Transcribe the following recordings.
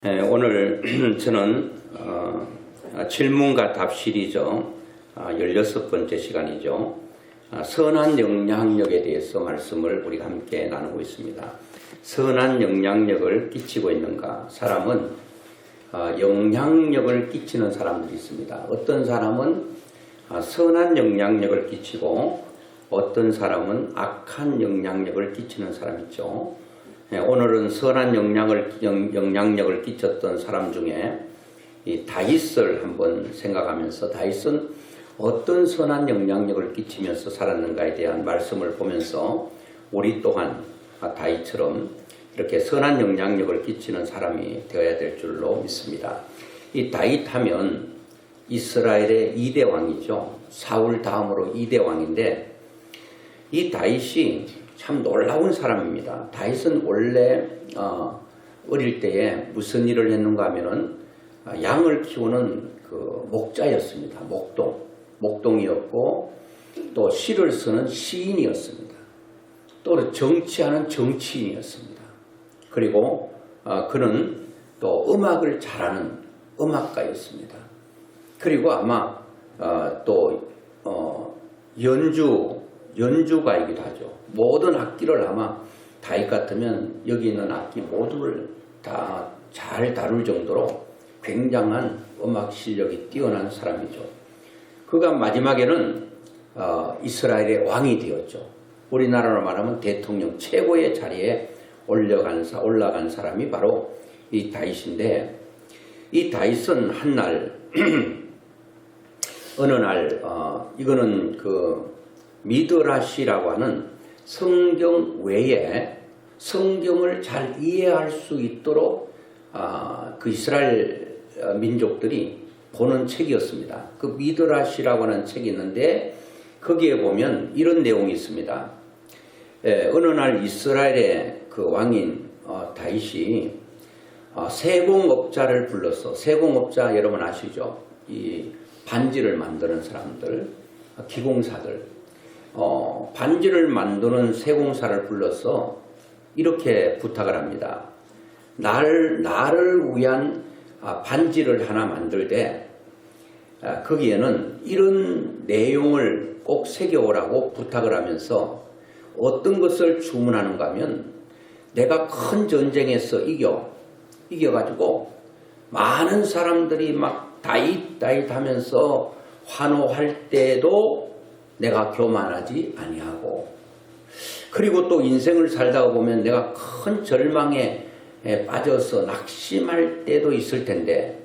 오늘 저는 질문과 답 시리즈 16번째 시간이죠. 선한 영향력에 대해서 말씀을 우리가 함께 나누고 있습니다. 선한 영향력을 끼치고 있는가? 사람은 영향력을 끼치는 사람들이 있습니다. 어떤 사람은 선한 영향력을 끼치고 어떤 사람은 악한 영향력을 끼치는 사람이 있죠. 오늘은 선한 영향력을 끼쳤던 사람 중에 이 다윗을 한번 생각하면서 다윗은 어떤 선한 영향력을 끼치면서 살았는가에 대한 말씀을 보면서 우리 또한 다윗처럼 이렇게 선한 영향력을 끼치는 사람이 되어야 될 줄로 믿습니다. 이 다윗 하면 이스라엘의 2대 왕이죠. 사울 다음으로 2대 왕인데 이 다윗이 참 놀라운 사람입니다. 다윗은 원래 어릴 때에 무슨 일을 했는가 하면은 양을 키우는 그 목자였습니다. 목동이었고 또 시를 쓰는 시인이었습니다. 또 정치하는 정치인이었습니다. 그리고 그는 또 음악을 잘하는 음악가였습니다. 그리고 아마 또 연주가이기도 하죠. 모든 악기를 아마 다윗 같으면 여기 있는 악기 모두를 다 잘 다룰 정도로 굉장한 음악 실력이 뛰어난 사람이죠. 그가 마지막에는 이스라엘의 왕이 되었죠. 우리나라로 말하면 대통령 최고의 자리에 올라간 사람이 바로 이 다윗인데, 이 다윗은 어느 날 이거는 그 미드라시라고 하는 성경 외에 성경을 잘 이해할 수 있도록 그 이스라엘 민족들이 보는 책이었습니다. 그 미드라시라고 하는 책이 있는데 거기에 보면 이런 내용이 있습니다. 어느 날 이스라엘의 그 왕인 다윗이 세공업자를 불러서, 세공업자 여러분 아시죠? 이 반지를 만드는 사람들, 기공사들, 반지를 만드는 세공사를 불러서 이렇게 부탁을 합니다. 나를 위한 반지를 하나 만들되 거기에는 이런 내용을 꼭 새겨오라고 부탁을 하면서 어떤 것을 주문하는가 하면, 내가 큰 전쟁에서 이겨가지고 많은 사람들이 막 다윗 하면서 환호할 때도 내가 교만하지 아니하고, 그리고 또 인생을 살다가 보면 내가 큰 절망에 빠져서 낙심할 때도 있을 텐데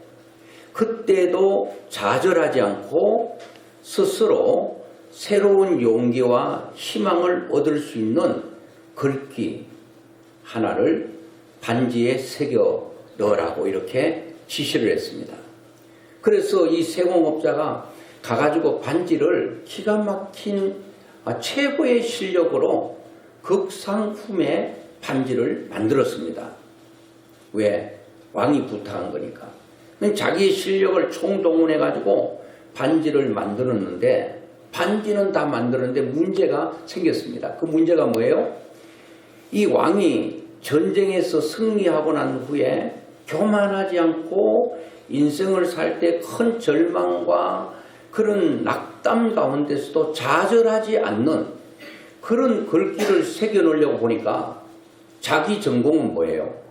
그때도 좌절하지 않고 스스로 새로운 용기와 희망을 얻을 수 있는 글귀 하나를 반지에 새겨 넣으라고 이렇게 지시를 했습니다. 그래서 이 세공업자가 가가지고 반지를 기가 막힌 최고의 실력으로 극상품의 반지를 만들었습니다. 왜? 왕이 부탁한 거니까. 자기의 실력을 총동원해가지고 반지를 만들었는데, 반지는 다 만들었는데 문제가 생겼습니다. 그 문제가 뭐예요? 이 왕이 전쟁에서 승리하고 난 후에 교만하지 않고 인생을 살 때 큰 절망과 그런 낙담 가운데서도 좌절하지 않는 그런 글귀를 새겨놓으려고 보니까 자기 전공은 뭐예요?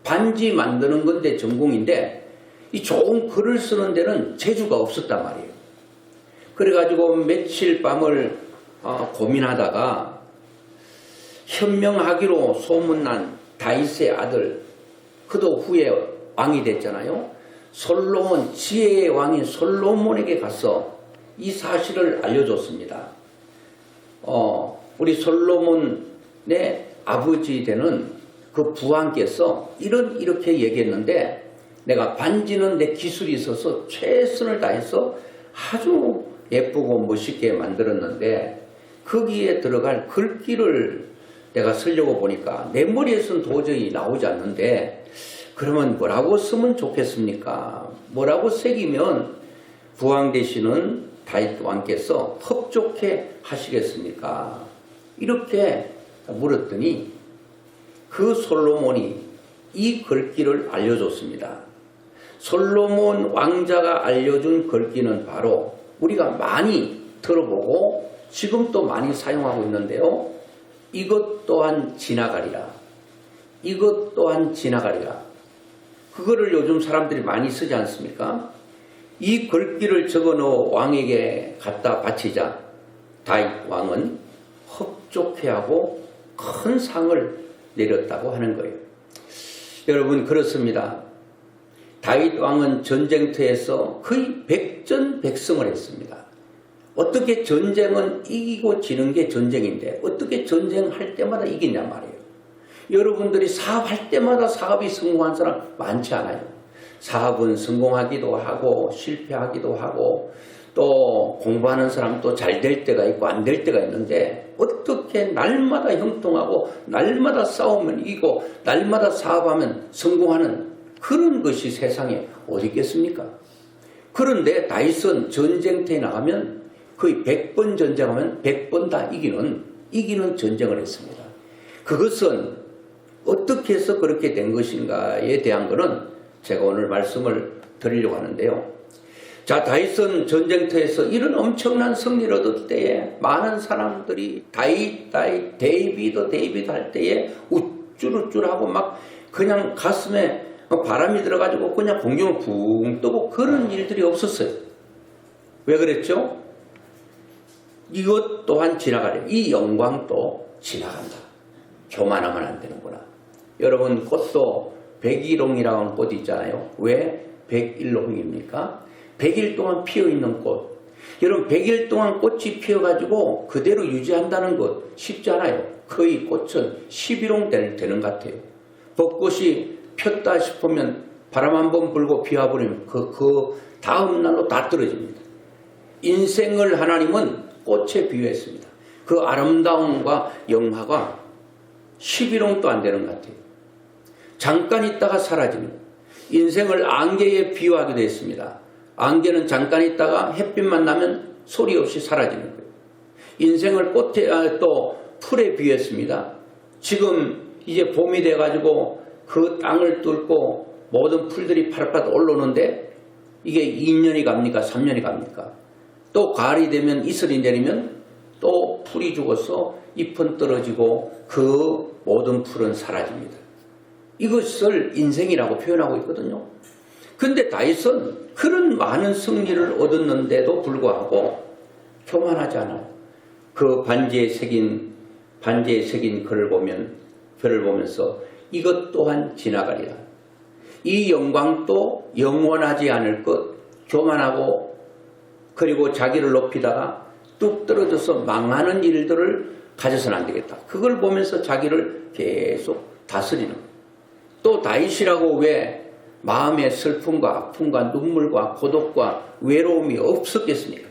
반지 만드는 건데 전공인데 이 좋은 글을 쓰는 데는 재주가 없었단 말이에요. 그래가지고 며칠 밤을 고민하다가 현명하기로 소문난 다윗의 아들, 그도 후에 왕이 됐잖아요. 솔로몬, 지혜의 왕인 솔로몬에게 가서 이 사실을 알려줬습니다. 우리 솔로몬의 아버지 되는 그 부왕께서 이렇게 얘기했는데, 내가 반지는 내 기술이 있어서 최선을 다해서 아주 예쁘고 멋있게 만들었는데 거기에 들어갈 글귀를 내가 쓰려고 보니까 내 머리에서는 도저히 나오지 않는데, 그러면 뭐라고 쓰면 좋겠습니까? 뭐라고 새기면 부왕 되시는 다윗 왕께서 흡족해 하시겠습니까? 이렇게 물었더니 그 솔로몬이 이 글귀를 알려줬습니다. 솔로몬 왕자가 알려준 글귀는 바로 우리가 많이 들어보고 지금 또 많이 사용하고 있는데요. 이것 또한 지나가리라. 이것 또한 지나가리라. 그거를 요즘 사람들이 많이 쓰지 않습니까? 이 글귀를 적어놓은 왕에게 갖다 바치자 다윗 왕은 흡족해하고 큰 상을 내렸다고 하는 거예요. 여러분 그렇습니다. 다윗 왕은 전쟁터에서 거의 백전백승을 했습니다. 어떻게 전쟁은 이기고 지는 게 전쟁인데 어떻게 전쟁할 때마다 이기냐 말이에요. 여러분들이 사업할 때마다 사업이 성공한 사람 많지 않아요. 사업은 성공하기도 하고 실패하기도 하고 또 공부하는 사람도 잘 될 때가 있고 안 될 때가 있는데 어떻게 날마다 형통하고 날마다 싸우면 이기고 날마다 사업하면 성공하는 그런 것이 세상에 어디 있겠습니까? 그런데 다윗은 전쟁터에 나가면 거의 100번 전쟁하면 100번 다 이기는 전쟁을 했습니다. 그것은 어떻게 해서 그렇게 된 것인가에 대한 것은 제가 오늘 말씀을 드리려고 하는데요. 자, 다윗은 전쟁터에서 이런 엄청난 승리를 얻을 때에 많은 사람들이 데이비드 할 때에 우쭐우쭐하고 막 그냥 가슴에 바람이 들어가지고 그냥 공중을 붕 뜨고 그런 일들이 없었어요. 왜 그랬죠? 이것 또한 지나가려. 이 영광도 지나간다. 교만하면 안 되는구나. 여러분 꽃도 백일홍이라고 하는 꽃이 있잖아요. 왜 백일홍입니까? 100일 동안 피어있는 꽃. 여러분 100일 동안 꽃이 피어가지고 그대로 유지한다는 것 쉽지 않아요. 거의 꽃은 11홍 되는 것 같아요. 벚꽃이 폈다 싶으면 바람 한번 불고 비 와버리면 그 다음 날로 다 떨어집니다. 인생을 하나님은 꽃에 비유했습니다. 그 아름다움과 영화가 11홍도 안 되는 것 같아요. 잠깐 있다가 사라지는 인생을 안개에 비유하기도 했습니다. 안개는 잠깐 있다가 햇빛만 나면 소리 없이 사라지는 거예요. 인생을 꽃에 또 풀에 비유했습니다. 지금 이제 봄이 돼가지고 그 땅을 뚫고 모든 풀들이 파릇파릇 올라오는데 이게 2년이 갑니까? 3년이 갑니까? 또 가을이 되면 이슬이 내리면 또 풀이 죽어서 잎은 떨어지고 그 모든 풀은 사라집니다. 이것을 인생이라고 표현하고 있거든요. 근데 다윗은 그런 많은 승리를 얻었는데도 불구하고 교만하지 않아요. 그 반지에 새긴 글을 보면서 이것 또한 지나가리라. 이 영광도 영원하지 않을 것. 교만하고 그리고 자기를 높이다가 뚝 떨어져서 망하는 일들을 가져서는 안 되겠다. 그걸 보면서 자기를 계속 다스리는 거예요. 또 다윗이라고 왜 마음의 슬픔과 아픔과 눈물과 고독과 외로움이 없었겠습니까?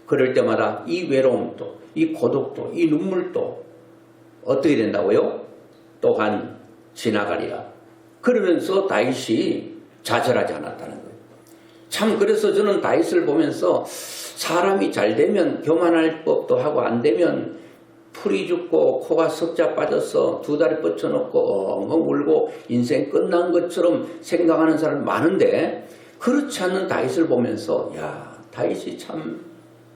그럴 때마다 이 외로움도 이 고독도 이 눈물도 어떻게 된다고요? 또한 지나가리라. 그러면서 다윗이 좌절하지 않았다는 거예요. 참 그래서 저는 다윗을 보면서 사람이 잘 되면 교만할 법도 하고 안 되면 풀이 죽고 코가 석자 빠져서 두 다리 뻗쳐놓고 엉엉 울고 인생 끝난 것처럼 생각하는 사람 많은데 그렇지 않는 다윗을 보면서 야 다윗이 참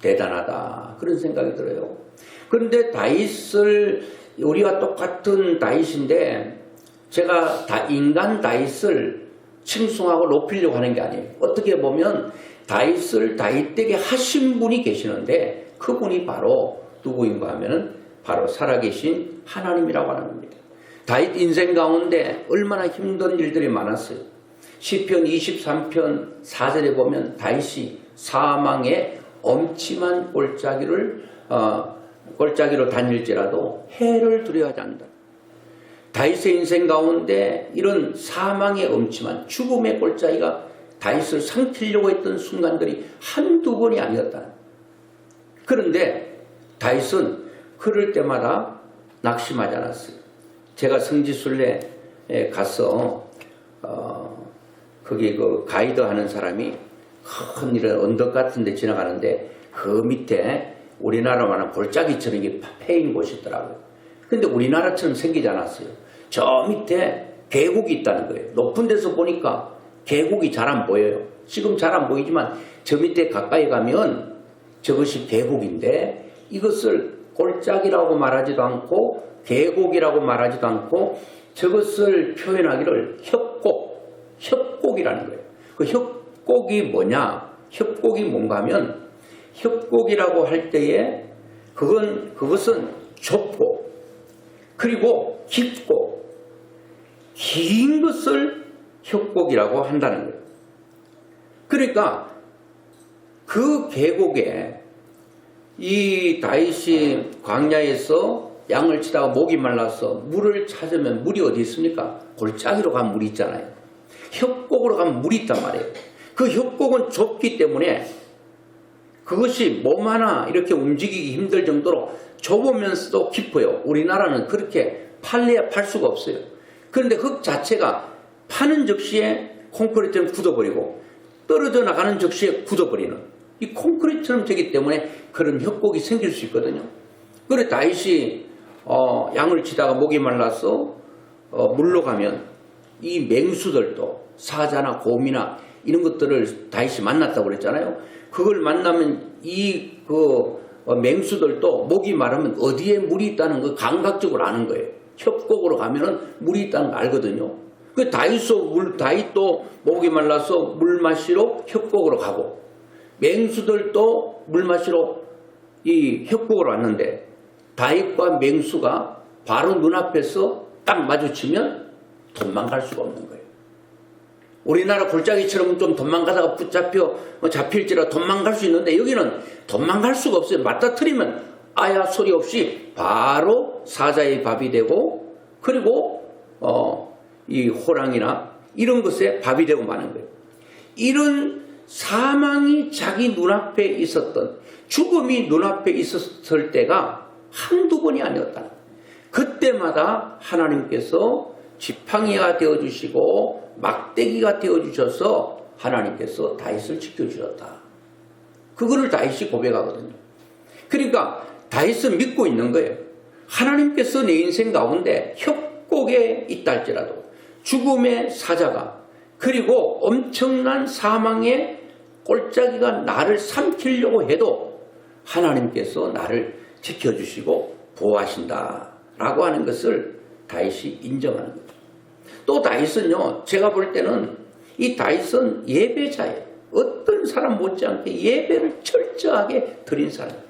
대단하다 그런 생각이 들어요. 그런데 다윗을 우리와 똑같은 다윗인데 제가 인간 다윗을 칭송하고 높이려고 하는 게 아니에요. 어떻게 보면 다윗을 다윗되게 하신 분이 계시는데 그분이 바로 누구인가 하면은 바로 살아계신 하나님이라고 하는 겁니다. 다윗 인생 가운데 얼마나 힘든 일들이 많았어요. 시편 23편 4절에 보면 다윗이 사망의 엄침한 골짜기로 다닐지라도 해를 두려워하지 않는다. 다윗의 인생 가운데 이런 사망의 엄침한 죽음의 골짜기가 다윗을 삼키려고 했던 순간들이 한두 번이 아니었다. 그런데 다윗은 그럴 때마다 낙심하지 않았어요. 제가 성지순례에 가서 거기 그 가이드 하는 사람이 큰 이런 언덕 같은 데 지나가는데 그 밑에 우리나라만한 골짜기처럼 이게 패인 곳이 있더라고요. 근데 우리나라처럼 생기지 않았어요. 저 밑에 계곡이 있다는 거예요. 높은 데서 보니까 계곡이 잘 안 보여요. 지금 잘 안 보이지만 저 밑에 가까이 가면 저것이 계곡인데 이것을 골짜기라고 말하지도 않고 계곡이라고 말하지도 않고 저것을 표현하기를 협곡이라는 거예요. 그 협곡이 뭐냐? 협곡이 뭔가 하면 협곡이라고 할 때에 그것은 좁고 그리고 깊고 긴 것을 협곡이라고 한다는 거예요. 그러니까 그 계곡에 이 다윗이 광야에서 양을 치다가 목이 말라서 물을 찾으면 물이 어디 있습니까? 골짜기로 가면 물이 있잖아요. 협곡으로 가면 물이 있단 말이에요. 그 협곡은 좁기 때문에 그것이 몸 하나 이렇게 움직이기 힘들 정도로 좁으면서도 깊어요. 우리나라는 그렇게 팔래야 팔 수가 없어요. 그런데 흙 자체가 파는 즉시에 콘크리트는 굳어버리고 떨어져 나가는 즉시에 굳어버리는 이 콘크리트처럼 되기 때문에 그런 협곡이 생길 수 있거든요. 그래 다윗이 양을 치다가 목이 말라서 물로 가면 이 맹수들도 사자나 곰이나 이런 것들을 다윗이 만났다고 그랬잖아요. 그걸 만나면 맹수들도 목이 마르면 어디에 물이 있다는 거 감각적으로 아는 거예요. 협곡으로 가면은 물이 있다는 거 알거든요. 그 다윗도 목이 말라서 물 마시러 협곡으로 가고 맹수들도 물 마시러 이 협곡으로 왔는데 다윗과 맹수가 바로 눈앞에서 딱 마주치면 도망갈 수가 없는 거예요. 우리나라 골짜기처럼 좀 도망가다가 잡힐지라 도망갈 수 있는데 여기는 도망갈 수가 없어요. 맞닥뜨리면 아야 소리 없이 바로 사자의 밥이 되고 그리고 이 호랑이나 이런 것에 밥이 되고 마는 거예요. 이런 사망이 자기 눈앞에 있었던 죽음이 눈앞에 있었을 때가 한두 번이 아니었다. 그때마다 하나님께서 지팡이가 되어주시고 막대기가 되어주셔서 하나님께서 다윗을 지켜주셨다. 그거를 다윗이 고백하거든요. 그러니까 다윗은 믿고 있는 거예요. 하나님께서 내 인생 가운데 협곡에 있다 할지라도 죽음의 사자가 그리고 엄청난 사망의 골짜기가 나를 삼키려고 해도 하나님께서 나를 지켜주시고 보호하신다 라고 하는 것을 다윗이 인정하는 거죠. 또 다윗은요, 제가 볼 때는 이 다윗은 예배자예요. 어떤 사람 못지않게 예배를 철저하게 드린 사람이에요.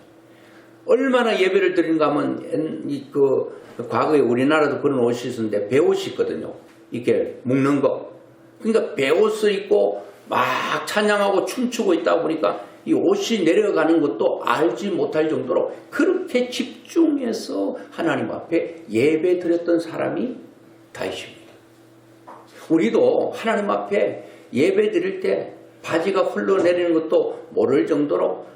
얼마나 예배를 드린가 하면 과거에 우리나라도 그런 옷이 있었는데 배옷이 있거든요. 이렇게 묶는 거. 그러니까 배옷을 입고 막 찬양하고 춤추고 있다 보니까 이 옷이 내려가는 것도 알지 못할 정도로 그렇게 집중해서 하나님 앞에 예배 드렸던 사람이 다윗입니다. 우리도 하나님 앞에 예배 드릴 때 바지가 흘러내리는 것도 모를 정도로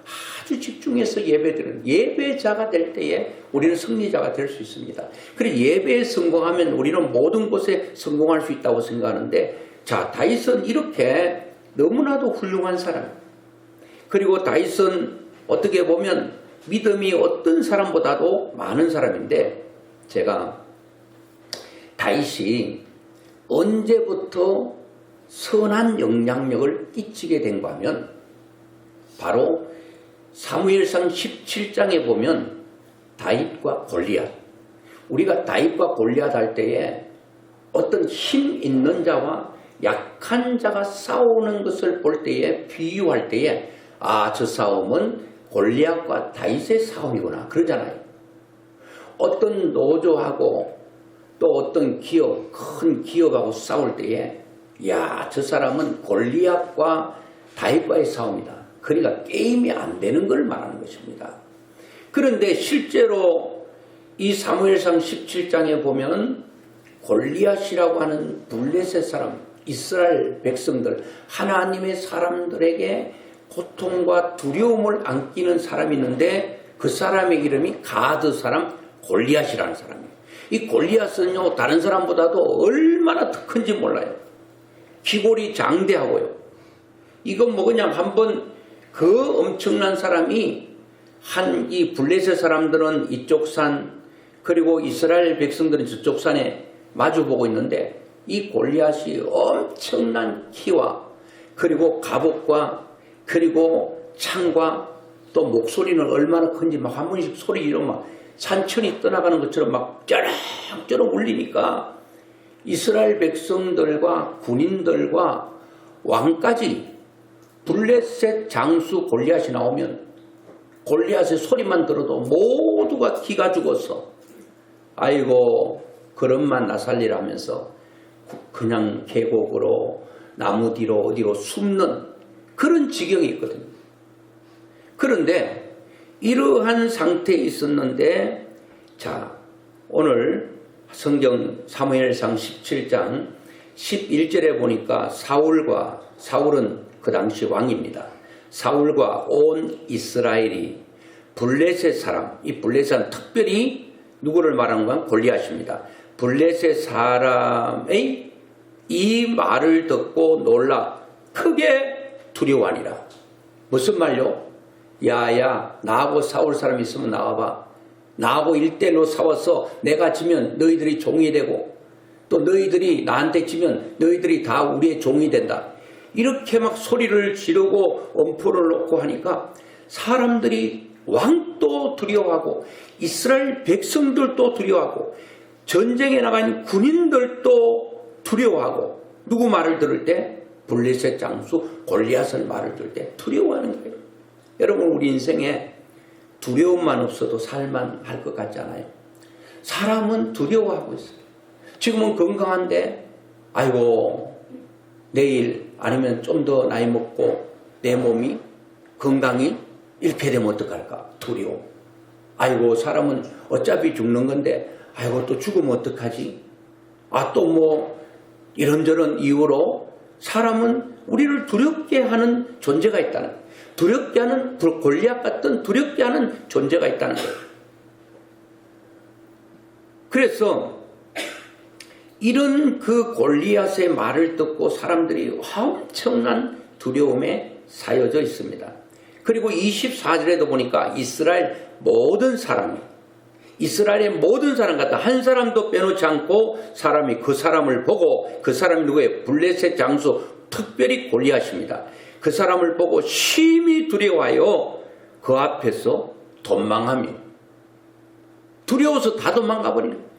아주 집중해서 예배드리는 예배자가 될 때에 우리는 승리자가 될 수 있습니다. 그래서 예배에 성공하면 우리는 모든 곳에 성공할 수 있다고 생각하는데 자, 다윗은 이렇게 너무나도 훌륭한 사람. 그리고 다윗은 어떻게 보면 믿음이 어떤 사람보다도 많은 사람인데 제가 다윗이 언제부터 선한 영향력을 끼치게 된가 하면 바로 사무엘상 17장에 보면 다윗과 골리앗, 우리가 다윗과 골리앗 할 때에 어떤 힘 있는 자와 약한 자가 싸우는 것을 볼 때에 비유할 때에 저 싸움은 골리앗과 다윗의 싸움이구나 그러잖아요. 어떤 노조하고 또 어떤 기업, 큰 기업하고 싸울 때에 저 사람은 골리앗과 다윗과의 싸움이다. 그러니까 게임이 안 되는 걸 말하는 것입니다. 그런데 실제로 이 사무엘상 17장에 보면 골리앗이라고 하는 블레셋 사람, 이스라엘 백성들, 하나님의 사람들에게 고통과 두려움을 안기는 사람이 있는데 그 사람의 이름이 가드 사람 골리앗이라는 사람이에요. 이 골리앗은요 다른 사람보다도 얼마나 더 큰지 몰라요. 기골이 장대하고요. 이건 뭐냐 한번 그 엄청난 사람이 이 블레셋 사람들은 이쪽 산 그리고 이스라엘 백성들은 저쪽 산에 마주보고 있는데 이 골리앗이 엄청난 키와 그리고 갑옷과 그리고 창과 또 목소리는 얼마나 큰지 막 한 번씩 소리 이런 막 산천이 떠나가는 것처럼 막 쩌렁쩌렁 울리니까 이스라엘 백성들과 군인들과 왕까지 블레셋 장수 골리앗이 나오면 골리앗의 소리만 들어도 모두가 기가 죽었어. 아이고 그런만 나살리라 하면서 그냥 계곡으로 나무 뒤로 어디로 숨는 그런 지경이 있거든요. 그런데 이러한 상태에 있었는데 자 오늘 성경 사무엘상 17장 11절에 보니까 사울은 그 당시 왕입니다. 사울과 온 이스라엘이 블레셋 사람, 이 블레셋은 특별히 누구를 말하는 건 골리앗입니다. 블레셋 사람의 이 말을 듣고 놀라 크게 두려워하니라. 무슨 말요? 야야 나하고 싸울 사람 있으면 나와봐. 나하고 1대1로 싸워서 내가 지면 너희들이 종이 되고 또 너희들이 나한테 지면 너희들이 다 우리의 종이 된다. 이렇게 막 소리를 지르고 엄포를 놓고 하니까 사람들이 왕도 두려워하고 이스라엘 백성들도 두려워하고 전쟁에 나간 군인들도 두려워하고 누구 말을 들을 때? 블레셋 장수 골리앗의 말을 들을 때 두려워하는 거예요. 여러분 우리 인생에 두려움만 없어도 살만할 것 같지 않아요? 사람은 두려워하고 있어요. 지금은 건강한데 아이고 내일 아니면 좀 더 나이 먹고 내 몸이 건강이 이렇게 되면 어떡할까? 두려움. 아이고 사람은 어차피 죽는 건데 아이고 또 죽으면 어떡하지? 아 또 뭐 이런저런 이유로 사람은 우리를 두렵게 하는 존재가 있다는 거예요. 두렵게 하는 골리앗 같은 두렵게 하는 존재가 있다는 거예요. 그래서 이런 그 골리앗의 말을 듣고 사람들이 엄청난 두려움에 사여져 있습니다. 그리고 24절에도 보니까 이스라엘의 모든 사람 같다. 한 사람도 빼놓지 않고 사람이 그 사람을 보고 그 사람이 누구예요? 블레셋 장수 특별히 골리앗입니다. 그 사람을 보고 심히 두려워하여 그 앞에서 도망하며 두려워서 다 도망가 버리는 거예요.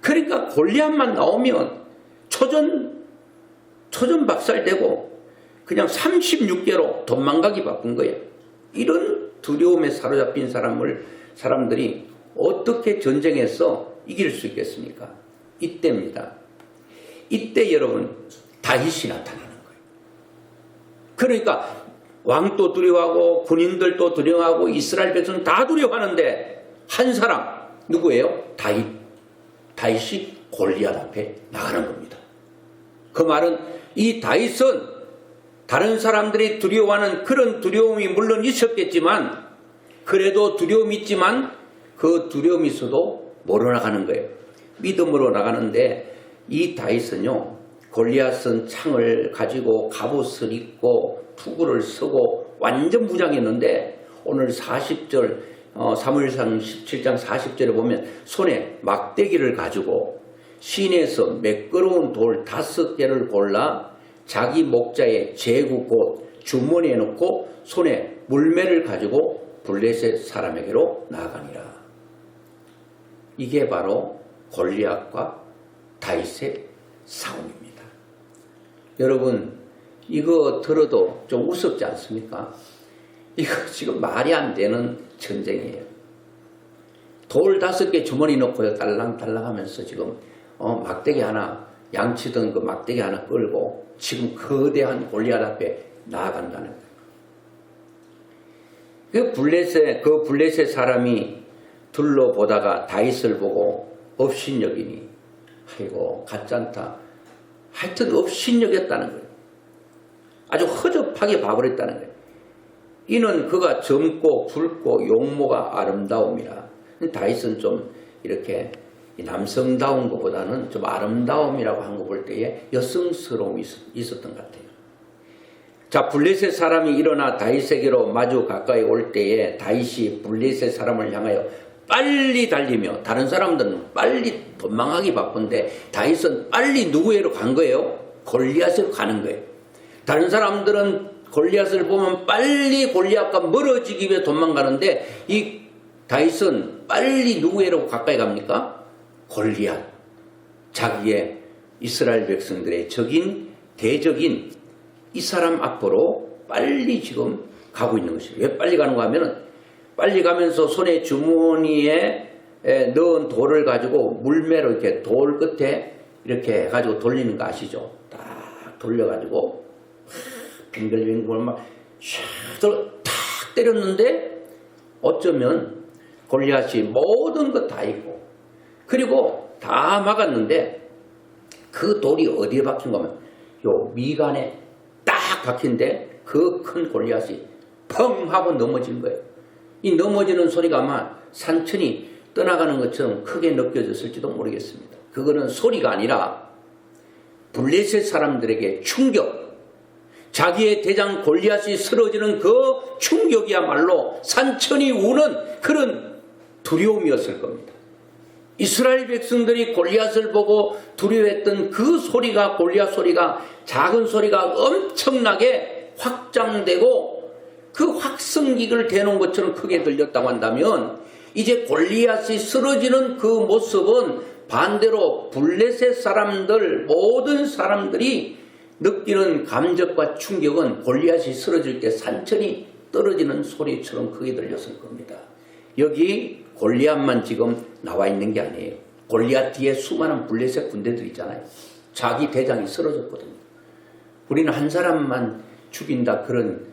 그러니까 골리앗만 나오면 초전 박살되고 그냥 36개로 도망가기 바쁜 거예요. 이런 두려움에 사로잡힌 사람들이 어떻게 전쟁에서 이길 수 있겠습니까? 이때입니다. 이때 여러분 다윗이 나타나는 거예요. 그러니까 왕도 두려워하고 군인들도 두려워하고 이스라엘 백성 다 두려워하는데 한 사람 누구예요? 다윗이 골리앗 앞에 나가는 겁니다. 그 말은 이 다윗은 다른 사람들이 두려워하는 그런 두려움이 물론 있었겠지만 그래도 두려움이 있지만 그 두려움이 있어도 뭐로 나가는 거예요? 믿음으로 나가는데 이 다윗은요 골리앗은 창을 가지고 갑옷을 입고 투구를 쓰고 완전 무장했는데 오늘 40절 사무엘상 17장 40절에 보면 손에 막대기를 가지고 시내에서 매끄러운 돌 5개를 골라 자기 목자의 제구 곧 주머니에 넣고 손에 물매를 가지고 블레셋 사람에게로 나아가니라. 이게 바로 골리앗과 다윗의 싸움입니다. 여러분 이거 들어도 좀 우습지 않습니까? 이거 지금 말이 안 되는 전쟁이에요. 돌 5개 주머니 넣고요 딸랑딸랑 하면서 지금 막대기 하나 양치던 그 막대기 하나 끌고 지금 거대한 골리앗 앞에 나아간다는 거예요. 그 블레셋 사람이 둘러보다가 다윗을 보고 업신여기니 아이고 가짠다. 하여튼 업신여겼다는 거예요. 아주 허접하게 봐버렸다는 거예요. 이는 그가 젊고 붉고 용모가 아름다움이라. 다윗은 좀 이렇게 남성다운 것보다는 좀 아름다움이라고 한 거 볼 때에 여성스러움이 있었던 것 같아요. 자, 블레셋 사람이 일어나 다윗에게로 마주 가까이 올 때에 다윗이 블레셋 사람을 향하여 빨리 달리며 다른 사람들은 빨리 도망가기 바쁜데 다윗은 빨리 누구에로 간 거예요? 골리앗으로 가는 거예요. 다른 사람들은 골리앗을 보면 빨리 골리앗과 멀어지기 위해 도망가는데 이 다윗은 빨리 누구에로 가까이 갑니까? 골리앗. 자기의 이스라엘 백성들의 적인 대적인 이 사람 앞으로 빨리 지금 가고 있는 것이에요. 왜 빨리 가는가 하면은 빨리 가면서 손에 주머니에 넣은 돌을 가지고 물매로 이렇게 돌 끝에 이렇게 해가지고 돌리는 거 아시죠? 딱 돌려가지고 빙글빙글 탁 때렸는데 어쩌면 골리앗이 모든 것 다 있고 그리고 다 막았는데 그 돌이 어디에 박힌 거면 요 미간에 딱 박힌데 그 큰 골리앗이 펑 하고 넘어진 거예요. 이 넘어지는 소리가 아마 산천이 떠나가는 것처럼 크게 느껴졌을지도 모르겠습니다. 그거는 소리가 아니라 블레셋 사람들에게 충격, 자기의 대장 골리앗이 쓰러지는 그 충격이야말로 산천이 우는 그런 두려움이었을 겁니다. 이스라엘 백성들이 골리앗을 보고 두려워했던 그 소리가 골리앗 소리가 작은 소리가 엄청나게 확장되고 그 확성기를 대놓은 것처럼 크게 들렸다고 한다면 이제 골리앗이 쓰러지는 그 모습은 반대로 블레셋 사람들 모든 사람들이 느끼는 감정과 충격은 골리앗이 쓰러질 때 산천이 떨어지는 소리처럼 크게 들렸을 겁니다. 여기 골리앗만 지금 나와 있는 게 아니에요. 골리앗 뒤에 수많은 블레셋 군대들 있잖아요. 자기 대장이 쓰러졌거든요. 우리는 한 사람만 죽인다 그런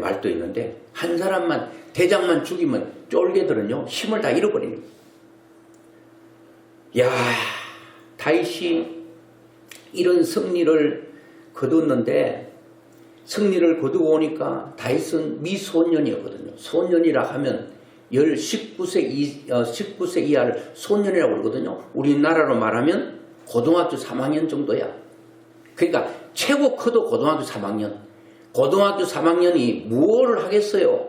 말도 있는데 한 사람만 대장만 죽이면 쫄개들은요 힘을 다 잃어버립니다. 야, 다윗이 이런 승리를 거뒀는데 승리를 거두고 오니까 다윗은 미소년이었거든요. 소년이라 하면 19세 이하를 소년이라고 그러거든요. 우리나라로 말하면 고등학교 3학년 정도야. 그러니까 최고 커도 고등학교 3학년. 고등학교 3학년이 무엇을 하겠어요?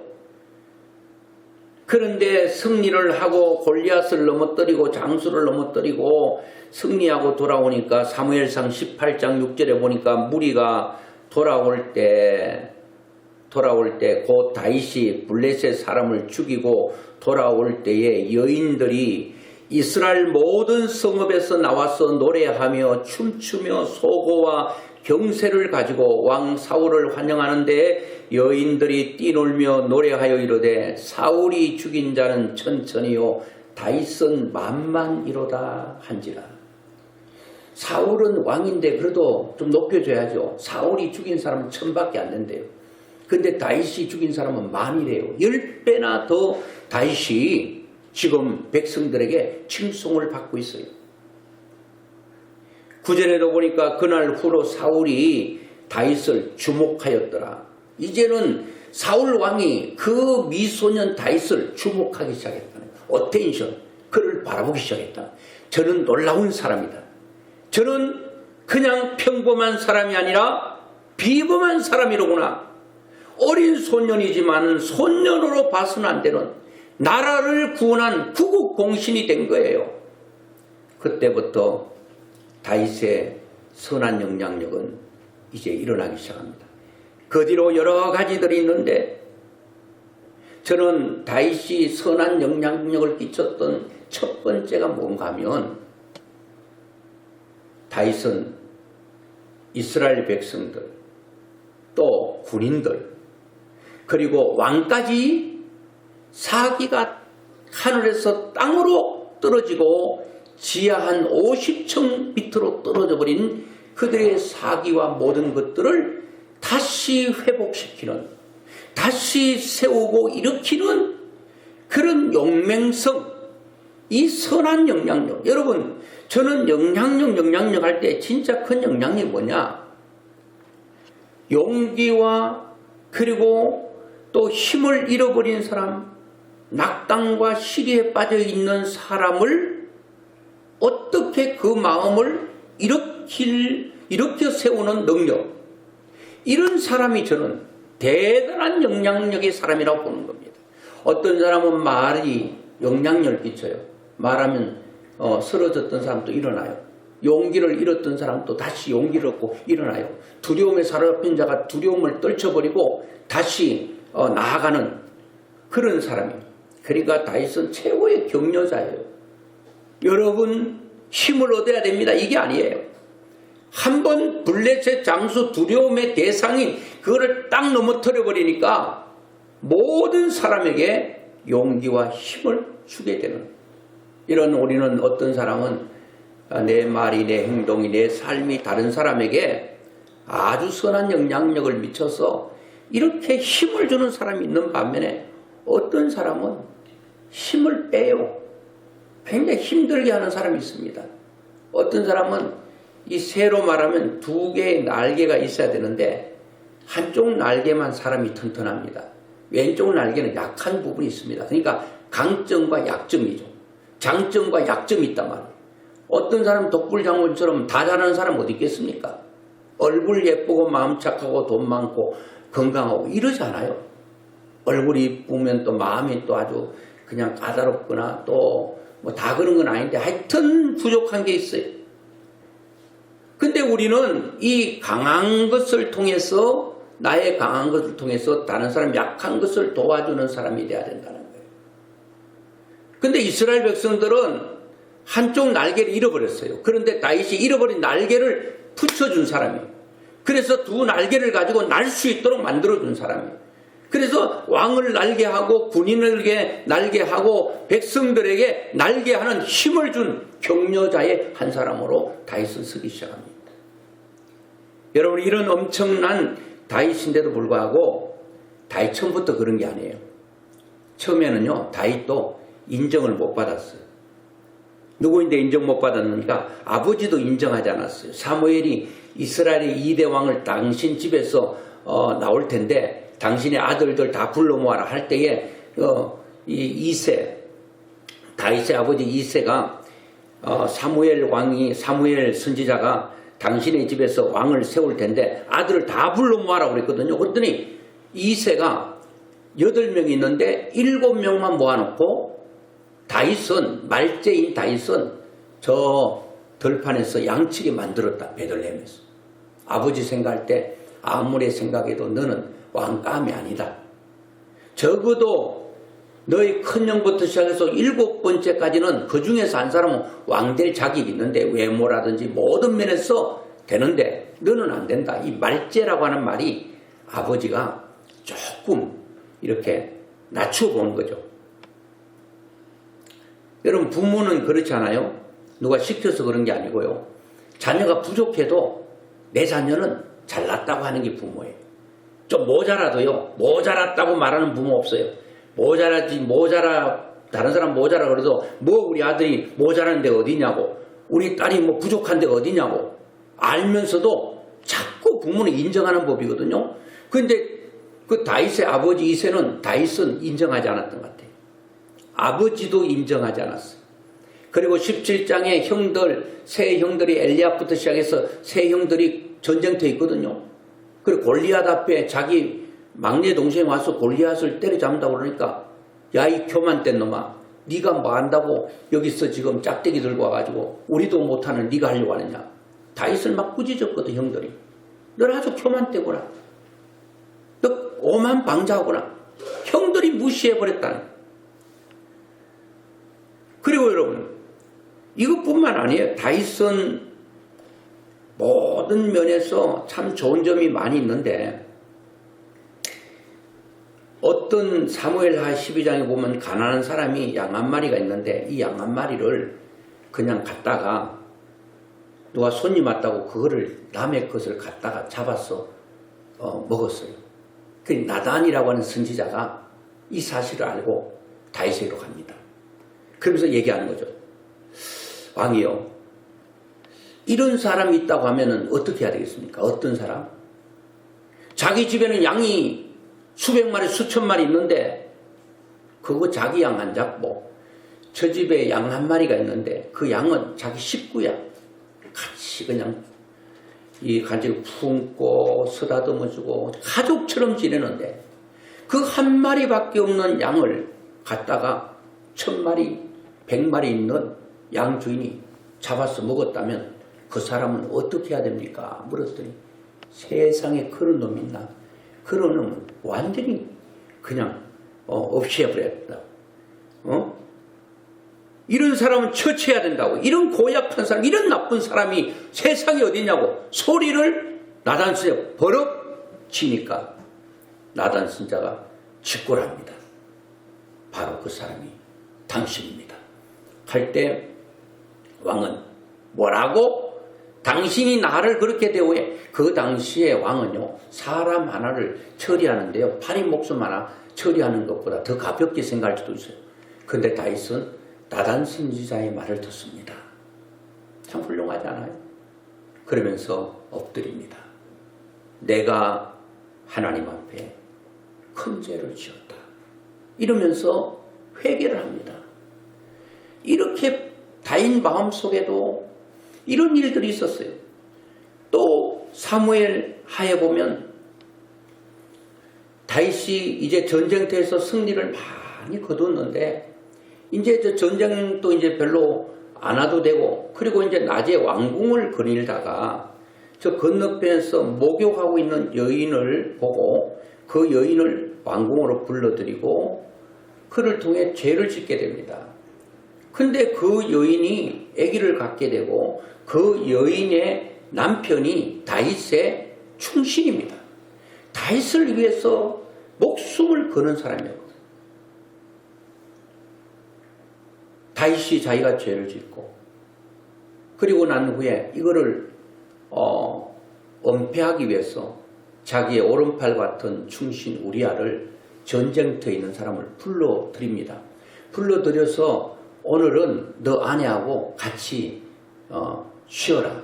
그런데 승리를 하고 골리앗을 넘어뜨리고 장수를 넘어뜨리고 승리하고 돌아오니까 사무엘상 18장 6절에 보니까 무리가 돌아올 때 곧 다윗이 블레셋 사람을 죽이고 돌아올 때에 여인들이 이스라엘 모든 성읍에서 나와서 노래하며 춤추며 소고와 경세를 가지고 왕 사울을 환영하는데 여인들이 뛰놀며 노래하여 이르되 사울이 죽인 자는 천천히요 다윗은 만만이로다 한지라. 사울은 왕인데 그래도 좀 높여줘야죠. 사울이 죽인 사람은 1000밖에 안 된대요. 근데 다윗이 죽인 사람은 10,000이래요. 10배나 더 다윗이 지금 백성들에게 칭송을 받고 있어요. 구절에도 보니까 그날 후로 사울이 다윗을 주목하였더라. 이제는 사울 왕이 그 미소년 다윗을 주목하기 시작했다는 어텐션, 그를 바라보기 시작했다. 저는 놀라운 사람이다. 저는 그냥 평범한 사람이 아니라 비범한 사람이로구나. 어린 소년이지만 소년으로 봐서는 안 되는 나라를 구원한 구국공신이 된 거예요. 그때부터 다윗의 선한 영향력은 이제 일어나기 시작합니다. 그 뒤로 여러 가지들이 있는데 저는 다윗이 선한 영향력을 끼쳤던 첫 번째가 뭔가 하면 다윗은 이스라엘 백성들 또 군인들 그리고 왕까지 사기가 하늘에서 땅으로 떨어지고 지하 한 50층 밑으로 떨어져 버린 그들의 사기와 모든 것들을 다시 회복시키는, 다시 세우고 일으키는 그런 용맹성, 이 선한 영향력. 여러분, 저는 영향력 할 때 진짜 큰 영향력이 뭐냐? 용기와 그리고 또 힘을 잃어버린 사람, 낙담과 시리에 빠져 있는 사람을 어떻게 그 마음을 일으켜 세우는 능력, 이런 사람이 저는 대단한 영향력의 사람이라고 보는 겁니다. 어떤 사람은 말이 영향력을 끼쳐요. 말하면 쓰러졌던 사람도 일어나요. 용기를 잃었던 사람도 다시 용기를 얻고 일어나요. 두려움에 사로잡힌 자가 두려움을 떨쳐버리고 다시 나아가는 그런 사람이에요. 그러니까 다윗은 최고의 격려자예요. 여러분 힘을 얻어야 됩니다. 이게 아니에요. 한번 블레셋 장수 두려움의 대상인 그거를 딱 넘어뜨려 버리니까 모든 사람에게 용기와 힘을 주게 되는 이런 우리는 어떤 사람은 내 말이 내 행동이 내 삶이 다른 사람에게 아주 선한 영향력을 미쳐서 이렇게 힘을 주는 사람이 있는 반면에 어떤 사람은 힘을 빼요. 굉장히 힘들게 하는 사람이 있습니다. 어떤 사람은 이 새로 말하면 두 개의 날개가 있어야 되는데 한쪽 날개만 사람이 튼튼합니다. 왼쪽 날개는 약한 부분이 있습니다. 그러니까 강점과 약점이죠. 장점과 약점이 있단 말이에요. 어떤 사람은 독불장군처럼 다 잘하는 사람 어디 있겠습니까? 얼굴 예쁘고 마음 착하고 돈 많고 건강하고 이러지 않아요. 얼굴이 이쁘면 또 마음이 또 아주 그냥 까다롭거나 또 뭐 다 그런 건 아닌데 하여튼 부족한 게 있어요. 근데 우리는 이 강한 것을 통해서 나의 강한 것을 통해서 다른 사람 약한 것을 도와주는 사람이 돼야 된다는 거예요. 근데 이스라엘 백성들은 한쪽 날개를 잃어버렸어요. 그런데 다윗이 잃어버린 날개를 붙여준 사람이에요. 그래서 두 날개를 가지고 날 수 있도록 만들어준 사람이에요. 그래서 왕을 날게 하고 군인에게 날게 하고 백성들에게 날게 하는 힘을 준 격려자의 한 사람으로 다윗은 서기 시작합니다. 여러분 이런 엄청난 다윗인데도 불구하고 다윗 처음부터 그런 게 아니에요. 처음에는요 다윗도 인정을 못 받았어요. 누구인데 인정 못 받았는가? 아버지도 인정하지 않았어요. 사무엘이 이스라엘의 2대 왕을 당신 집에서 나올 텐데 당신의 아들들 다 불러 모아라 할 때에 이 이세 다윗의 아버지 이세가 사무엘 선지자가 당신의 집에서 왕을 세울 텐데 아들을 다 불러 모아라 그랬거든요. 그랬더니 이세가 8명이 있는데 7명만 모아놓고 다윗은 말제인 다윗은 저 들판에서 양치게 만들었다. 베들레헴에서. 아버지 생각할 때 아무리 생각해도 너는 왕감이 아니다. 적어도 너희 큰형부터 시작해서 7번째까지는 그 중에서 한 사람은 왕될 자격이 있는데 외모라든지 모든 면에서 되는데 너는 안 된다. 이 말제라고 하는 말이 아버지가 조금 이렇게 낮춰보는 거죠. 여러분 부모는 그렇지 않아요? 누가 시켜서 그런 게 아니고요. 자녀가 부족해도 내 자녀는 잘났다고 하는 게 부모예요. 좀 모자라도요. 모자랐다고 말하는 부모 없어요. 다른 사람 모자라 그래도 뭐 우리 아들이 모자란 데가 어디냐고 우리 딸이 뭐 부족한 데가 어디냐고 알면서도 자꾸 부모는 인정하는 법이거든요. 그런데 그 다윗의 아버지 이세는 다윗은 인정하지 않았던 것 같아요. 아버지도 인정하지 않았어요. 그리고 17장에 형들, 세 형들이 엘리압부터 시작해서 세 형들이 전쟁터에 있거든요. 그리고 골리앗 앞에 자기 막내 동생이 와서 골리앗을 때려잡는다고 그러니까 야 이 교만된 놈아 네가 뭐 한다고 여기서 지금 짝대기 들고 와가지고 우리도 못하는 네가 하려고 하느냐. 다윗을 막 꾸짖었거든 형들이. 너 아주 교만되구나. 너 오만 방자하구나. 형들이 무시해버렸다는. 그리고 여러분 이것뿐만 아니에요. 다윗은 모든 면에서 참 좋은 점이 많이 있는데 어떤 사무엘하 12장에 보면 가난한 사람이 양 한 마리가 있는데 이 양 한 마리를 그냥 갖다가 누가 손님 왔다고 그거를 남의 것을 갖다가 잡아서 먹었어요. 그 나단이라고 하는 선지자가 이 사실을 알고 다윗에게로 갑니다. 그러면서 얘기하는 거죠. 왕이요. 이런 사람이 있다고 하면 어떻게 해야 되겠습니까? 어떤 사람? 자기 집에는 양이 수백 마리, 수천 마리 있는데 그거 자기 양 안 잡고 저 집에 양 한 마리가 있는데 그 양은 자기 식구야. 같이 그냥 이 간식을 품고 쓰다듬어주고 가족처럼 지내는데 그 한 마리밖에 없는 양을 갖다가 1000마리, 100마리 있는 양 주인이 잡아서 먹었다면 그 사람은 어떻게 해야 됩니까? 물었더니 세상에 그런 놈이 있나? 그런 놈은 완전히 그냥 없애버렸다. 이런 사람은 처치해야 된다고. 이런 고약한 사람, 이런 나쁜 사람이 세상에 어디냐고 소리를 나단 선지자가 버럭 치니까 나단 선지자가 직골합니다. 바로 그 사람이 당신입니다. 할 때 왕은 뭐라고? 당신이 나를 그렇게 대우해. 그 당시에 왕은요, 사람 하나를 처리하는데요, 파리 목숨 하나 처리하는 것보다 더 가볍게 생각할 수도 있어요. 근데 다윗은 나단 선지자의 말을 듣습니다. 참 훌륭하지 않아요? 그러면서 엎드립니다. 내가 하나님 앞에 큰 죄를 지었다. 이러면서 회개를 합니다. 이렇게 다윗 마음속에도 이런 일들이 있었어요. 또 사무엘 하에 보면 다윗이 이제 전쟁터에서 승리를 많이 거뒀는데 이제 저 전쟁도 이제 별로 안 와도 되고, 그리고 이제 낮에 왕궁을 거닐다가 저 건너편에서 목욕하고 있는 여인을 보고 그 여인을 왕궁으로 불러들이고 그를 통해 죄를 짓게 됩니다. 근데 그 여인이 아기를 갖게 되고 그 여인의 남편이 다윗의 충신입니다. 다윗을 위해서 목숨을 거는 사람이었거든요. 다윗이 자기가 죄를 짓고 그리고 난 후에 이거를 은폐하기 위해서 자기의 오른팔 같은 충신 우리아를 전쟁터에 있는 사람을 불러들입니다. 불러들여서 오늘은 너 아내하고 같이 쉬어라.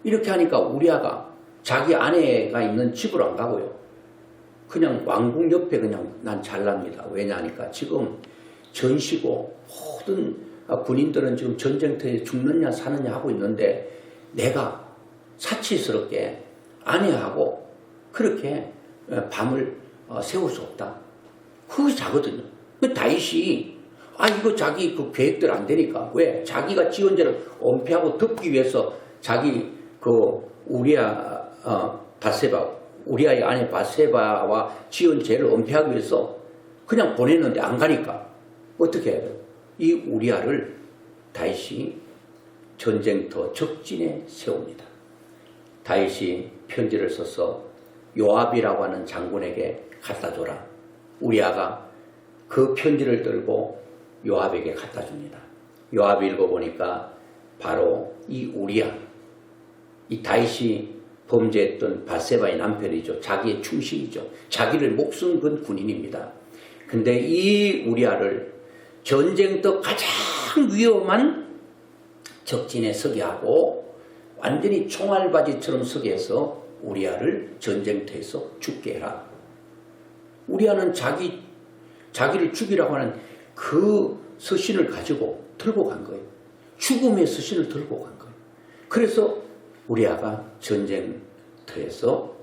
이렇게 하니까 우리아가 자기 아내가 있는 집으로 안 가고요. 그냥 왕궁 옆에 그냥 난 잘납니다. 왜냐하니까 지금 전시고 모든 군인들은 지금 전쟁터에 죽느냐 사느냐 하고 있는데 내가 사치스럽게 아내하고 그렇게 밤을 세울 수 없다. 그것이 자거든요. 다윗이 이거 자기 그 계획들 안 되니까 왜? 자기가 지은 죄를 은폐하고 덮기 위해서 자기 그 우리아 우리아의 아내 바세바와 지은 죄를 은폐하기 위해서 그냥 보냈는데 안 가니까 어떻게 해야 돼요? 이 우리아를 다윗이 전쟁터 적진에 세웁니다. 다윗이 편지를 써서 요압이라고 하는 장군에게 갖다 줘라. 우리아가 그 편지를 들고 요압에게 갖다 줍니다. 요압이 읽어보니까 바로 이 우리아, 이 다윗이 범죄했던 바세바의 남편이죠. 자기의 충신이죠. 자기를 목숨 건 군인입니다. 근데 이 우리아를 전쟁터 가장 위험한 적진에 서게 하고 완전히 총알바지처럼 서게 해서 우리아를 전쟁터에서 죽게 해라. 우리아는 자기를 죽이라고 하는 그 서신을 가지고 들고 간 거예요. 죽음의 서신을 들고 간 거예요. 그래서 우리아가 전쟁터에서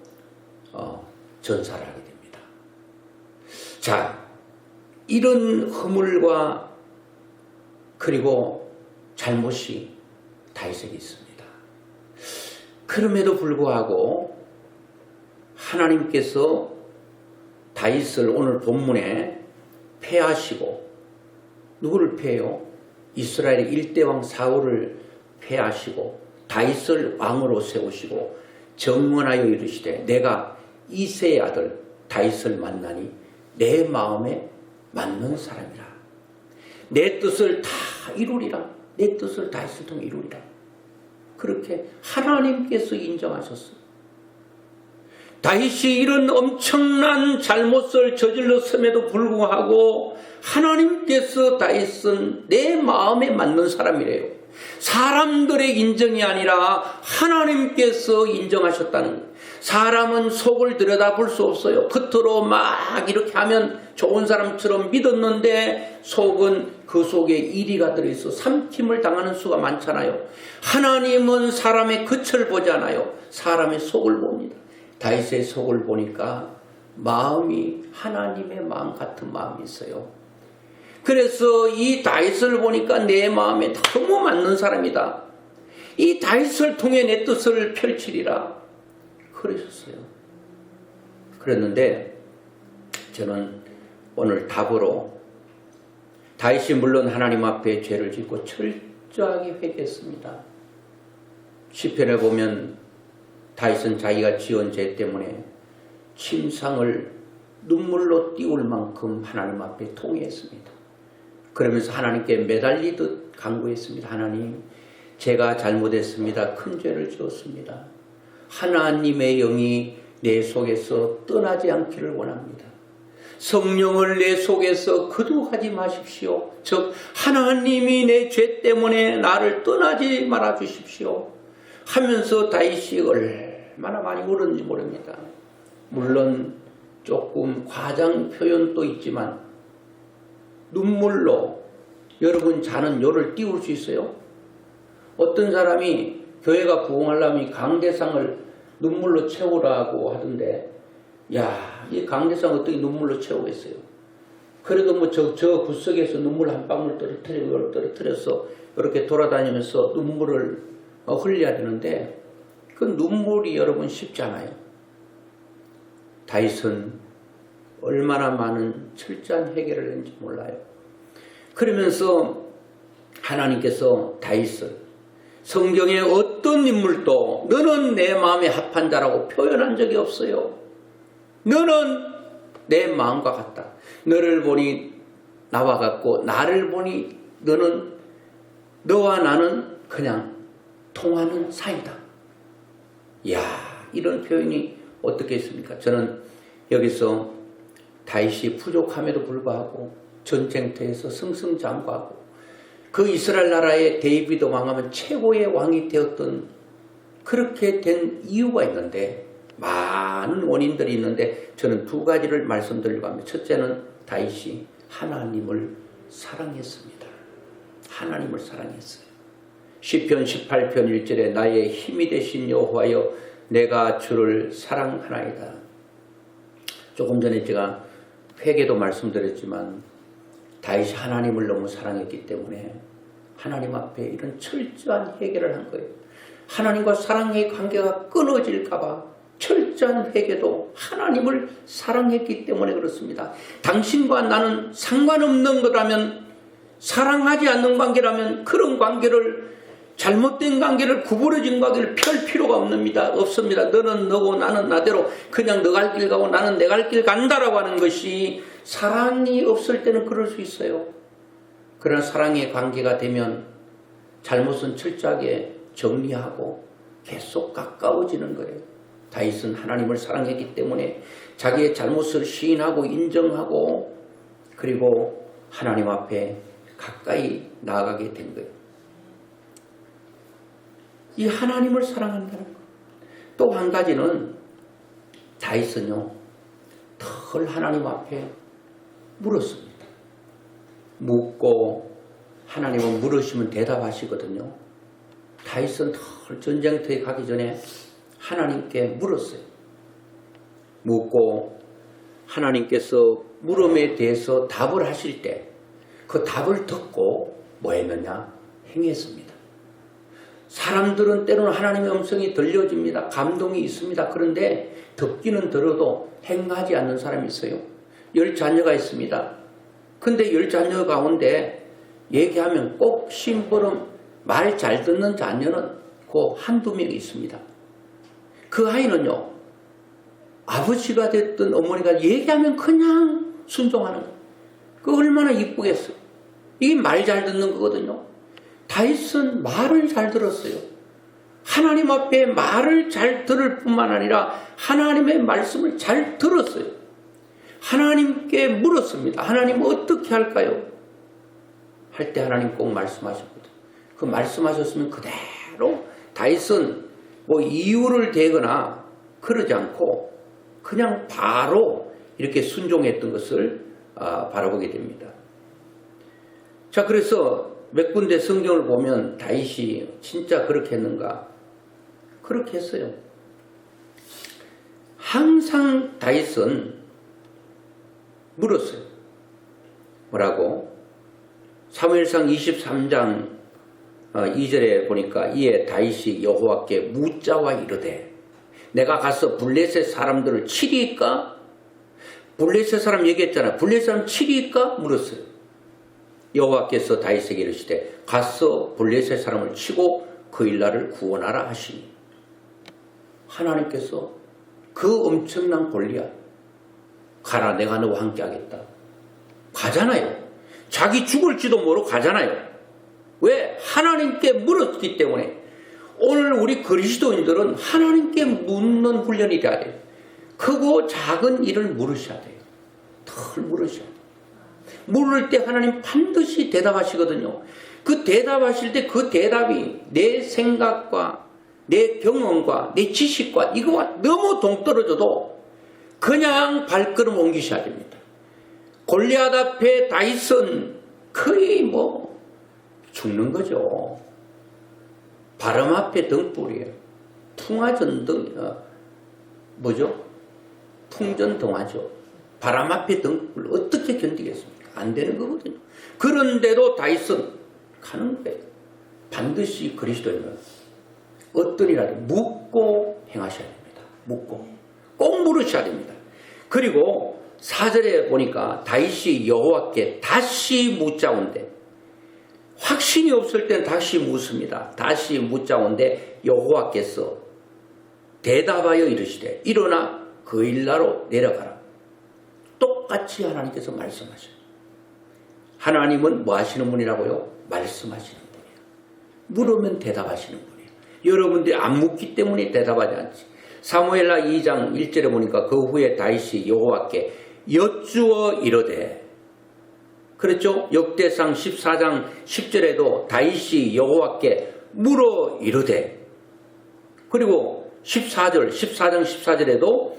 전사를 하게 됩니다. 자, 이런 허물과 그리고 잘못이 다윗에게 있습니다. 그럼에도 불구하고 하나님께서 다윗을 오늘 본문에 패하시고 누구를 패해요? 이스라엘의 1대 왕 사울을 패하시고 다윗을 왕으로 세우시고 정언하여 이르시되 내가 이새의 아들 다윗을 만나니 내 마음에 맞는 사람이라. 내 뜻을 다 이루리라. 내 뜻을 다윗을 통해 이루리라. 그렇게 하나님께서 인정하셨어요. 다윗이 이런 엄청난 잘못을 저질렀음에도 불구하고 하나님께서 다윗은 내 마음에 맞는 사람이래요. 사람들의 인정이 아니라 하나님께서 인정하셨다는 거예요. 사람은 속을 들여다볼 수 없어요. 겉으로 막 이렇게 하면 좋은 사람처럼 믿었는데 속은 그 속에 이리가 들어있어 삼킴을 당하는 수가 많잖아요. 하나님은 사람의 겉을 보지 않아요. 사람의 속을 봅니다. 다윗의 속을 보니까 마음이 하나님의 마음 같은 마음이 있어요. 그래서 이 다윗을 보니까 내 마음에 너무 맞는 사람이다. 이 다윗을 통해 내 뜻을 펼치리라 그러셨어요. 그랬는데 저는 오늘 답으로 다윗이 물론 하나님 앞에 죄를 짓고 철저하게 회개했습니다. 시편에 보면 다윗은 자기가 지은 죄 때문에 침상을 눈물로 띄울 만큼 하나님 앞에 통회했습니다. 그러면서 하나님께 매달리듯 간구했습니다. 하나님, 제가 잘못했습니다. 큰 죄를 지었습니다. 하나님의 영이 내 속에서 떠나지 않기를 원합니다. 성령을 내 속에서 거두하지 마십시오. 즉 하나님이 내 죄 때문에 나를 떠나지 말아 주십시오 하면서 다윗이 얼마나 많이 울었는지 모릅니다. 물론 조금 과장 표현도 있지만 눈물로 여러분 자는 요를 띄울 수 있어요? 어떤 사람이 교회가 부흥하려면 강대상을 눈물로 채우라고 하던데, 야, 이 강대상 어떻게 눈물로 채우겠어요? 그래도 뭐 저 구석에서 눈물 한 방울 떨어뜨려서 이렇게 돌아다니면서 눈물을 흘려야 되는데, 그 눈물이 여러분 쉽지 않아요. 다윗은 얼마나 많은 철저한 회개를 했는지 몰라요. 그러면서 하나님께서 다윗을 성경의 어떤 인물도 너는 내 마음에 합한 자라고 표현한 적이 없어요. 너는 내 마음과 같다. 너를 보니 나와 같고 나를 보니 너와 나는 그냥 통하는 사이다. 이야, 이런 표현이 어떻게 있습니까? 저는 여기서 다윗이 부족함에도 불구하고 전쟁터에서 승승장구하고 그 이스라엘 나라의 데이비드 왕하면 최고의 왕이 되었던 그렇게 된 이유가 있는데, 많은 원인들이 있는데 저는 두 가지를 말씀드리려고 합니다. 첫째는 다윗이 하나님을 사랑했습니다. 하나님을 사랑했어요. 시편 18편 1절에 나의 힘이 되신 여호와여 내가 주를 사랑하나이다. 조금 전에 제가 회개도 말씀드렸지만 다윗이 하나님을 너무 사랑했기 때문에 하나님 앞에 이런 철저한 회개를 한 거예요. 하나님과 사랑의 관계가 끊어질까봐 철저한 회개도 하나님을 사랑했기 때문에 그렇습니다. 당신과 나는 상관없는 거라면, 사랑하지 않는 관계라면 그런 관계를, 잘못된 관계를, 구부러진 관계를 펼 필요가 없습니다. 너는 너고 나는 나대로 그냥 너 갈 길 가고 나는 내 갈 길 간다라고 하는 것이, 사랑이 없을 때는 그럴 수 있어요. 그러나 사랑의 관계가 되면 잘못은 철저하게 정리하고 계속 가까워지는 거예요. 다윗은 하나님을 사랑했기 때문에 자기의 잘못을 시인하고 인정하고 그리고 하나님 앞에 가까이 나아가게 된 거예요. 이 하나님을 사랑한다는 것. 또 한 가지는 다윗은요, 늘 하나님 앞에 물었습니다. 묻고 하나님은 물으시면 대답하시거든요. 다윗은 늘 전쟁터에 가기 전에 하나님께 물었어요. 묻고 하나님께서 물음에 대해서 답을 하실 때 그 답을 듣고 뭐 했느냐? 행했습니다. 사람들은 때로는 하나님의 음성이 들려집니다. 감동이 있습니다. 그런데 듣기는 들어도 행하지 않는 사람이 있어요. 10자녀가 있습니다. 근데 10자녀 가운데 얘기하면 꼭 심부름 말 잘 듣는 자녀는 그 한두 명 있습니다. 그 아이는요, 아버지가 됐든 어머니가 얘기하면 그냥 순종하는 거예요. 그 얼마나 이쁘겠어요. 이게 말 잘 듣는 거거든요. 다윗은 말을 잘 들었어요. 하나님 앞에 말을 잘 들을 뿐만 아니라 하나님의 말씀을 잘 들었어요. 하나님께 물었습니다. 하나님 어떻게 할까요? 할 때 하나님 꼭 말씀하셨거든요. 그 말씀하셨으면 그대로 다윗은 뭐 이유를 대거나 그러지 않고 그냥 바로 이렇게 순종했던 것을 바라보게 됩니다. 자, 그래서 몇 군데 성경을 보면 다윗이 진짜 그렇게 했는가? 그렇게 했어요. 항상 다윗은 물었어요. 뭐라고? 사무엘상 23장 2절에 보니까 이에 다윗이 여호와께 묻자와 이르되 내가 가서 블레셋 사람들을 치리이까? 블레셋 사람 얘기했잖아. 블레셋 사람 치리이까? 물었어요. 여호와께서 다윗에게 이르시되 가서 블레셋 사람을 치고 그 일날을 구원하라 하시니 하나님께서 그 엄청난 골리앗 가라 내가 너와 함께 하겠다. 가잖아요. 자기 죽을지도 모르고 가잖아요. 왜? 하나님께 물었기 때문에. 오늘 우리 그리스도인들은 하나님께 묻는 훈련이 돼야 돼요. 크고 작은 일을 물으셔야 돼요. 덜 물으셔야 돼요. 물을 때 하나님 반드시 대답하시거든요. 그 대답하실 때 그 대답이 내 생각과 내 경험과 내 지식과 이거와 너무 동떨어져도 그냥 발걸음 옮기셔야 됩니다. 골리앗 앞에 다윗은 거의 죽는 거죠. 바람 앞에 등불이에요. 풍전등화죠. 바람 앞에 등불 어떻게 견디겠습니까? 안 되는 거거든요. 그런데도 다윗은 가는 거예요. 반드시 그리스도인은 어떤 일이라도 묻고 행하셔야 됩니다. 묻고 꼭 물으셔야 됩니다. 그리고 4절에 보니까 다윗이 여호와께 다시 묻자온대. 확신이 없을 땐 다시 묻습니다. 다시 묻자온대 여호와께서 대답하여 이르시되 일어나 그 일나로 내려가라. 똑같이 하나님께서 말씀하셔요. 하나님은 뭐 하시는 분이라고요? 말씀하시는 분이에요. 물으면 대답하시는 분이에요. 여러분들이 안 묻기 때문에 대답하지 않지. 사무엘하 2장 1절에 보니까 그 후에 다윗이 여호와께 여쭈어 이르되, 그렇죠? 역대상 14장 10절에도 다윗이 여호와께 물어 이르되, 그리고 14장 14절에도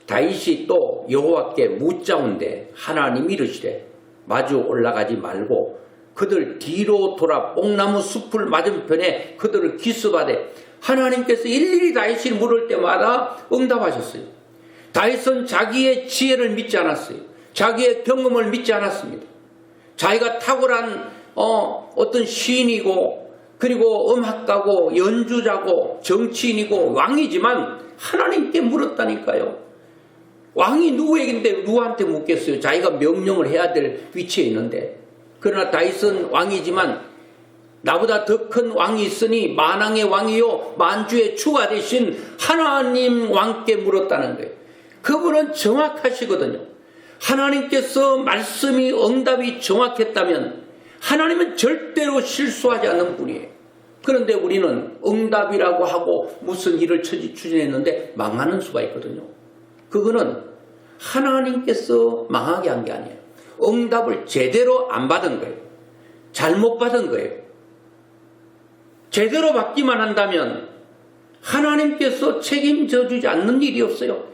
다윗이 또 여호와께 묻자온데 하나님이 이르시되 마주 올라가지 말고 그들 뒤로 돌아 뽕나무 숲을 맞은편에 그들을 기습하되, 하나님께서 일일이 다윗이 물을 때마다 응답하셨어요. 다윗은 자기의 지혜를 믿지 않았어요. 자기의 경험을 믿지 않았습니다. 자기가 탁월한 어떤 시인이고 그리고 음악가고 연주자고 정치인이고 왕이지만 하나님께 물었다니까요. 왕이 누구에게인데 누구한테 묻겠어요? 자기가 명령을 해야 될 위치에 있는데. 그러나 다윗은 왕이지만 나보다 더 큰 왕이 있으니 만왕의 왕이요 만주의 주가 되신 하나님 왕께 물었다는 거예요. 그분은 정확하시거든요. 하나님께서 말씀이 응답이 정확했다면 하나님은 절대로 실수하지 않는 분이에요. 그런데 우리는 응답이라고 하고 무슨 일을 추진했는데 망하는 수가 있거든요. 그거는 하나님께서 망하게 한 게 아니에요. 응답을 제대로 안 받은 거예요. 잘못 받은 거예요. 제대로 받기만 한다면 하나님께서 책임져 주지 않는 일이 없어요.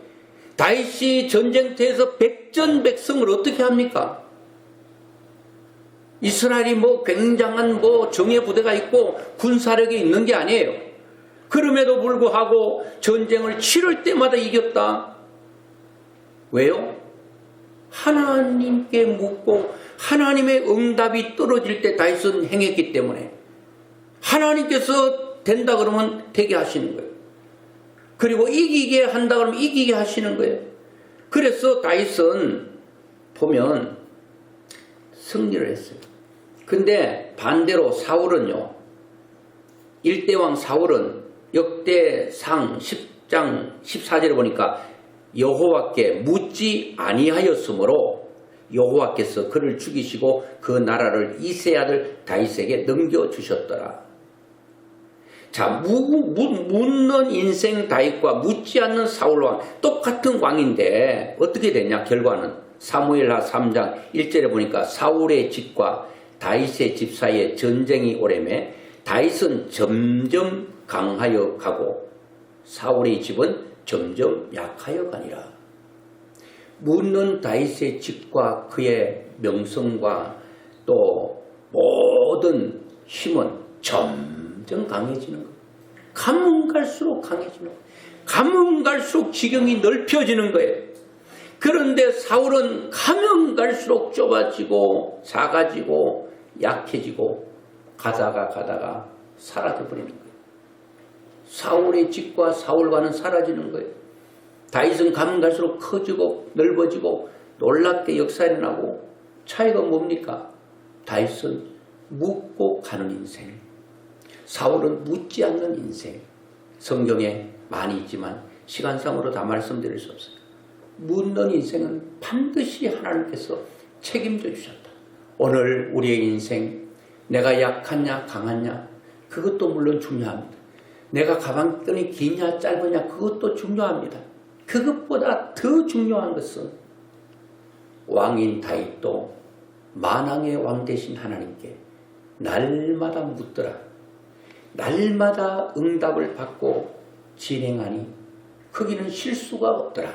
다윗이 전쟁터에서 백전백승을 어떻게 합니까? 이스라엘이 굉장한 정예 부대가 있고 군사력이 있는 게 아니에요. 그럼에도 불구하고 전쟁을 치를 때마다 이겼다. 왜요? 하나님께 묻고 하나님의 응답이 떨어질 때 다윗은 행했기 때문에 하나님께서 된다 그러면 되게 하시는 거예요. 그리고 이기게 한다 그러면 이기게 하시는 거예요. 그래서 다윗은 보면 승리를 했어요. 근데 반대로 사울은요. 1대왕 사울은 역대상 10장 14절에 보니까 여호와께 묻지 아니하였으므로 여호와께서 그를 죽이시고 그 나라를 이새의 아들 다윗에게 넘겨주셨더라. 자, 묻는 인생 다윗과 묻지 않는 사울왕 똑같은 왕인데 어떻게 되냐? 결과는 사무엘하 3장 1절에 보니까 사울의 집과 다윗의 집 사이에 전쟁이 오래매 다윗은 점점 강하여 가고 사울의 집은 점점 약하여 가니라. 묻는 다윗의 집과 그의 명성과 또 모든 힘은 점점 강해지는 거예요. 가면 갈수록 강해지는 거예요. 가면 갈수록 지경이 넓혀지는 거예요. 그런데 사울은 가면 갈수록 좁아지고 작아지고 약해지고 가다가 사라져버리는 거예요. 사울의 집과 사울과는 사라지는 거예요. 다윗은 가면 갈수록 커지고 넓어지고 놀랍게 역사 일어나고 차이가 뭡니까? 다윗은 묻고 가는 인생, 사울은 묻지 않는 인생. 성경에 많이 있지만 시간상으로 다 말씀드릴 수 없어요. 묻는 인생은 반드시 하나님께서 책임져 주셨다. 오늘 우리의 인생, 내가 약하냐 강하냐 그것도 물론 중요합니다. 내가 가방끈이 기냐 짧으냐 그것도 중요합니다. 그것보다 더 중요한 것은 왕인 다윗도 만왕의 왕 되신 하나님께 날마다 묻더라. 날마다 응답을 받고 진행하니 거기는 실수가 없더라.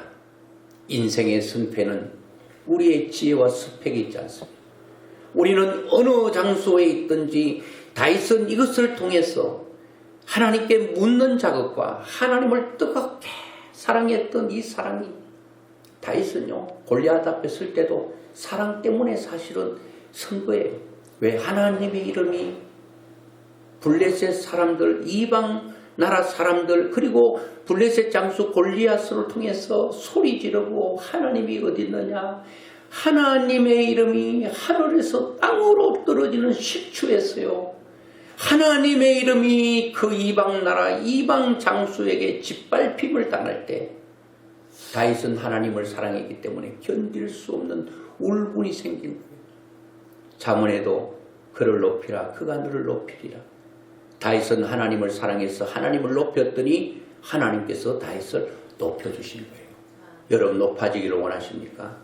인생의 승패는 우리의 지혜와 스펙이 있지 않습니다. 우리는 어느 장소에 있든지 다윗은 이것을 통해서 하나님께 묻는 작업과 하나님을 뜨겁게 사랑했던 이 사랑이, 다윗은요 골리앗 앞에 설 때도 사랑 때문에 사실은 선 거예요. 왜? 하나님의 이름이 블레셋 사람들, 이방 나라 사람들, 그리고 블레셋 장수 골리앗을 통해서 소리 지르고 하나님이 어디 있느냐, 하나님의 이름이 하늘에서 땅으로 떨어지는 식추했어요. 하나님의 이름이 그 이방 나라 이방 장수에게 짓밟힘을 당할 때 다윗은 하나님을 사랑했기 때문에 견딜 수 없는 울분이 생긴 거예요. 잠언에도 그를 높이라 그가 너를 높이리라. 다윗은 하나님을 사랑해서 하나님을 높였더니 하나님께서 다윗을 높여주신 거예요. 여러분 높아지기를 원하십니까?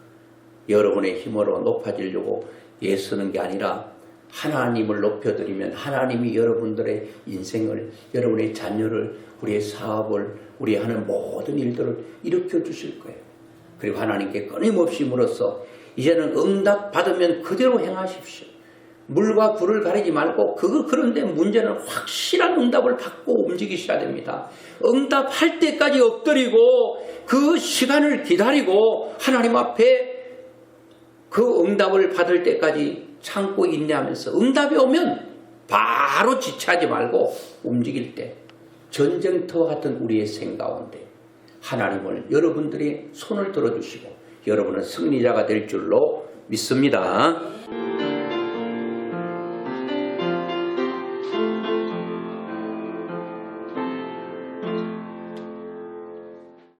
여러분의 힘으로 높아지려고 애쓰는 게 아니라 하나님을 높여드리면 하나님이 여러분들의 인생을, 여러분의 자녀를, 우리의 사업을, 우리 하는 모든 일들을 일으켜 주실 거예요. 그리고 하나님께 끊임없이 물어서 이제는 응답 받으면 그대로 행하십시오. 물과 불을 가리지 말고 그런데 문제는 확실한 응답을 받고 움직이셔야 됩니다. 응답할 때까지 엎드리고 그 시간을 기다리고 하나님 앞에 그 응답을 받을 때까지 참고 인내하면서 응답이 오면 바로 지체하지 말고 움직일 때 전쟁터와 같은 우리의 생 가운데 하나님을 여러분들이 손을 들어주시고 여러분은 승리자가 될 줄로 믿습니다.